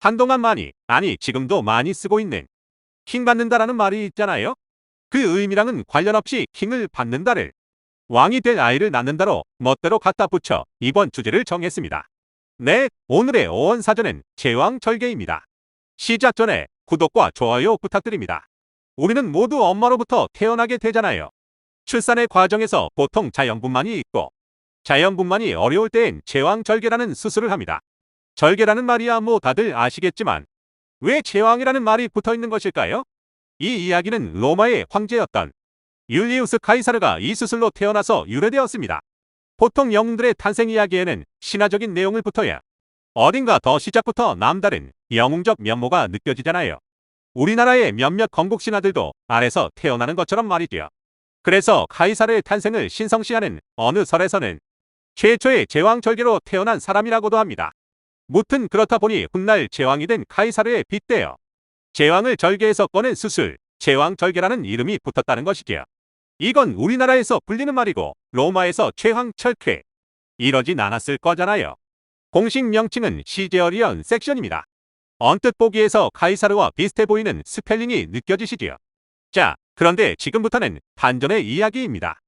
한동안 많이, 아니 지금도 많이 쓰고 있는 킹 받는다라는 말이 있잖아요. 그 의미랑은 관련 없이 킹을 받는다를 왕이 될 아이를 낳는다로 멋대로 갖다 붙여 이번 주제를 정했습니다. 네, 오늘의 어원사전은 제왕절개입니다. 시작 전에 구독과 좋아요 부탁드립니다. 우리는 모두 엄마로부터 태어나게 되잖아요. 출산의 과정에서 보통 자연분만이 있고 자연분만이 어려울 때엔 제왕절개라는 수술을 합니다. 절개라는 말이야 뭐 다들 아시겠지만 왜 제왕이라는 말이 붙어있는 것일까요? 이 이야기는 로마의 황제였던 율리우스 카이사르가 이 수술로 태어나서 유래되었습니다. 보통 영웅들의 탄생 이야기에는 신화적인 내용을 붙어야 어딘가 더 시작부터 남다른 영웅적 면모가 느껴지잖아요. 우리나라의 몇몇 건국 신화들도 알에서 태어나는 것처럼 말이죠. 그래서 카이사르의 탄생을 신성시하는 어느 설에서는 최초의 제왕절개로 태어난 사람이라고도 합니다. 무튼 그렇다 보니 훗날 제왕이 된 카이사르에 빗대어 제왕을 절개해서 꺼낸 수술, 제왕절개라는 이름이 붙었다는 것이지요. 이건 우리나라에서 불리는 말이고 로마에서 최황철쾌 이러진 않았을 거잖아요. 공식 명칭은 시제어리언 섹션입니다. 언뜻 보기에서 카이사르와 비슷해 보이는 스펠링이 느껴지시지요. 자, 그런데 지금부터는 반전의 이야기입니다.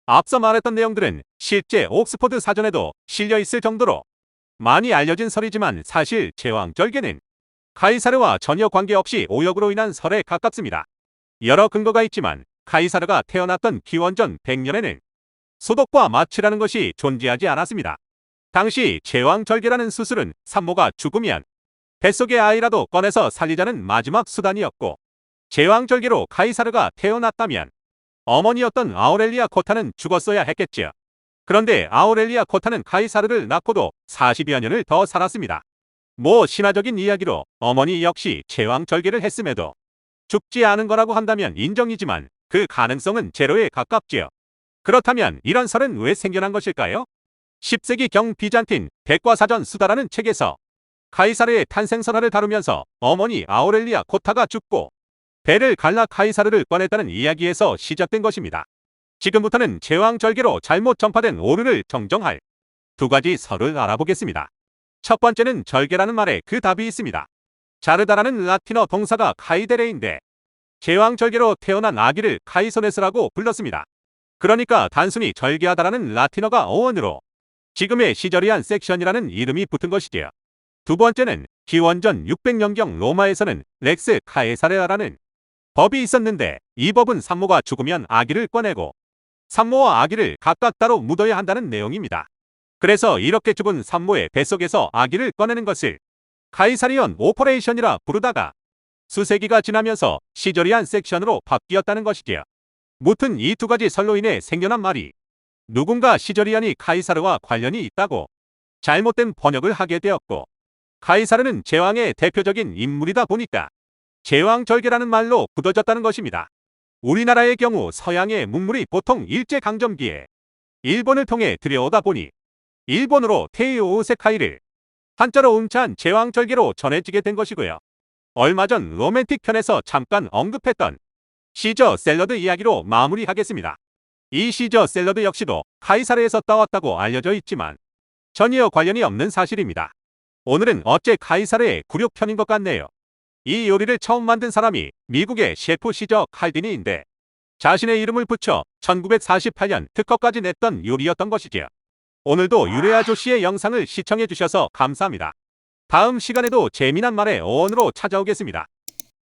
앞서 말했던 내용들은 실제 옥스퍼드 사전에도 실려 있을 정도로 많이 알려진 설이지만 사실 제왕절개는 카이사르와 전혀 관계없이 오역으로 인한 설에 가깝습니다. 여러 근거가 있지만 카이사르가 태어났던 기원전 100년에는 소독과 마취라는 것이 존재하지 않았습니다. 당시 제왕절개라는 수술은 산모가 죽으면 뱃속의 아이라도 꺼내서 살리자는 마지막 수단이었고 제왕절개로 카이사르가 태어났다면 어머니였던 아우렐리아 코타는 죽었어야 했겠지요. 그런데 아우렐리아 코타는 카이사르를 낳고도 40여 년을 더 살았습니다. 뭐 신화적인 이야기로 어머니 역시 제왕절개를 했음에도 죽지 않은 거라고 한다면 인정이지만 그 가능성은 제로에 가깝지요. 그렇다면 이런 설은 왜 생겨난 것일까요? 10세기경 비잔틴 백과사전 수다라는 책에서 카이사르의 탄생설화를 다루면서 어머니 아우렐리아 코타가 죽고 배를 갈라 카이사르를 꺼냈다는 이야기에서 시작된 것입니다. 지금부터는 제왕절개로 잘못 전파된 오류를 정정할 두 가지 설을 알아보겠습니다. 첫 번째는 절개라는 말에 그 답이 있습니다. 자르다라는 라틴어 동사가 카이데레인데 제왕절개로 태어난 아기를 카이소네스라고 불렀습니다. 그러니까 단순히 절개하다라는 라틴어가 어원으로 지금의 시저리안 섹션이라는 이름이 붙은 것이지요. 두 번째는 기원전 600년경 로마에서는 렉스 카에사레아라는 법이 있었는데 이 법은 산모가 죽으면 아기를 꺼내고 산모와 아기를 각각 따로 묻어야 한다는 내용입니다. 그래서 이렇게 죽은 산모의 뱃속에서 아기를 꺼내는 것을 카이사리언 오퍼레이션이라 부르다가 수세기가 지나면서 시저리안 섹션으로 바뀌었다는 것이지요. 무튼 이 두 가지 설로 인해 생겨난 말이 누군가 시저리안이 카이사르와 관련이 있다고 잘못된 번역을 하게 되었고 카이사르는 제왕의 대표적인 인물이다 보니까 제왕절개라는 말로 굳어졌다는 것입니다. 우리나라의 경우 서양의 문물이 보통 일제강점기에 일본을 통해 들여오다 보니 일본어로 테이오세카이를 한자로 음차한 제왕절개로 전해지게 된 것이고요. 얼마 전 로맨틱 편에서 잠깐 언급했던 시저 샐러드 이야기로 마무리하겠습니다. 이 시저 샐러드 역시도 카이사르에서 따왔다고 알려져 있지만 전혀 관련이 없는 사실입니다. 오늘은 어째 카이사르의 굴욕편인 것 같네요. 이 요리를 처음 만든 사람이 미국의 셰프 시저 칼디니인데 자신의 이름을 붙여 1948년 특허까지 냈던 요리였던 것이지요. 오늘도 유레아 조씨의 영상을 시청해 주셔서 감사합니다. 다음 시간에도 재미난 말의 어원으로 찾아오겠습니다.